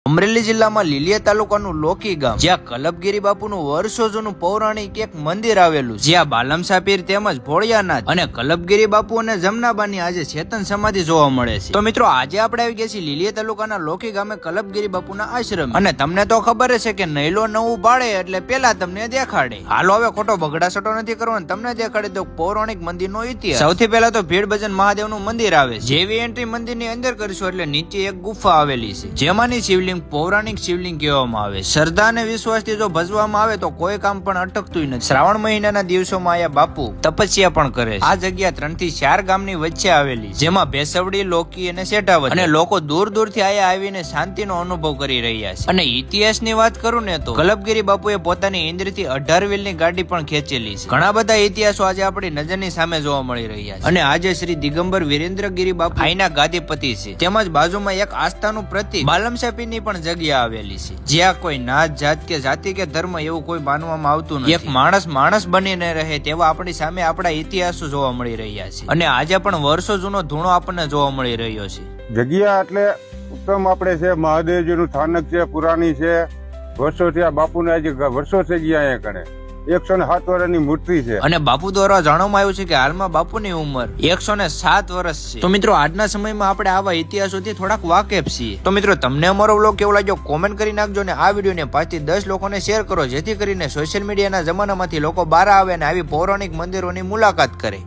અમરેલી જિલ્લામાં લીલિયા તાલુકાનું લોકી ગામ જ્યાં કલબગીરી બાપુનું વર્ષો જૂનું પૌરાણિક એક મંદિર આવેલું છે, જ્યાં બાલમસા પીર તેમજ ભોળિયાનાથ અને કલબગીરી બાપુ અને જમનાબાની આજે ચેતન સમાધિ જોવા મળે છે। તો મિત્રો આજે આપણે આવી ગયા છીએ લીલિયા તાલુકાના લોકી ગામે કલબગીરી બાપુના આશ્રમ, અને તમને તો ખબર છે કે નૈલો નવું બાળે એટલે પેલા તમને દેખાડે। હાલો હવે ખોટો બગડાસટો નથી કરવાનો, તમને દેખાડે તો પૌરાણિક મંદિરનો ઇતિહાસ। સૌથી પહેલા તો ભીડ ભજન મહાદેવનું મંદિર આવે છે। જેવી એન્ટ્રી મંદિરની અંદર કરીશું એટલે નીચે એક ગુફા આવેલી છે, જેમાંની શિવલિંગ પૌરાણિક શિવલિંગ કહેવામાં આવે। શ્રદ્ધા અને વિશ્વાસથી જો ભજવામાં આવે તો કોઈ કામ પણ અટકતું નથી। શ્રાવણ મહિનાના દિવસોમાં આયા બાપુ તપસ્યા પણ કરે છે। આ જગ્યા 3 થી 4 ગામની વચ્ચે આવેલી, જેમાં ભેસવડી, લોકી અને સેટાવદ, અને લોકો દૂર દૂરથી આયા આવીને શાંતિનો અનુભવ કરી રહ્યા છે। અને ઇતિહાસની વાત કરું ને તો કલબગીરી બાપુએ પોતાની ઇન્દ્રથી 18 વ્હીલની ગાડી પણ ખેંચેલી છે। ઘણા બધા ઇતિહાસો આજે આપણી નજરની સામે જોવા મળી રહ્યા છે। અને આજે શ્રી દિગંબર વિરેન્દ્રગીરી બાપુ અહીંના ગાદીપતિ છે, તેમજ બાજુમાં એક આસ્થાનું પ્રતીક બાલમસા પીરની પણ જગ્યા આવેલી છે, જ્યાં કોઈ નાત, જાત કે જાતિ કે ધર્મ એવું કોઈ માનવામાં આવતું નથી। એક માણસ બનીને રહે તેવા આપણી સામે આપણા ઇતિહાસો જોવા મળી રહ્યા છે, અને આજે પણ વર્ષો જૂનો ધૂણો આપણને જોવા મળી રહ્યો છે। જગ્યા એટલે ઉત્તમ આપણે છે, મહાદેવજીનું સ્થાનક છે, પુરાણી છે, વર્ષોથી આ બાપુને આજે વર્ષો થઈ ગયા અહીંયા કણે 107 વર્ષની મૂર્તિ છે। અને બાપુ દ્વારા જાણવામાં આવ્યું છે કે હાલમાં બાપુની ઉંમર 107 વર્ષ છે। તો મિત્રો આજના સમયમાં આપણે આવા ઇતિહાસોથી થોડાક વાકેફ છીએ। તો મિત્રો તમને અમારો વ્લોગ કેવો લાગ્યો કોમેન્ટ કરી નાખજો, અને આ વિડીયોને 5 થી 10 લોકોને શેર કરો, જેથી કરીને સોશિયલ મીડિયાના જમાનામાંથી લોકો બહાર આવે અને આવી પૌરાણિક મંદિરોની મુલાકાત કરે।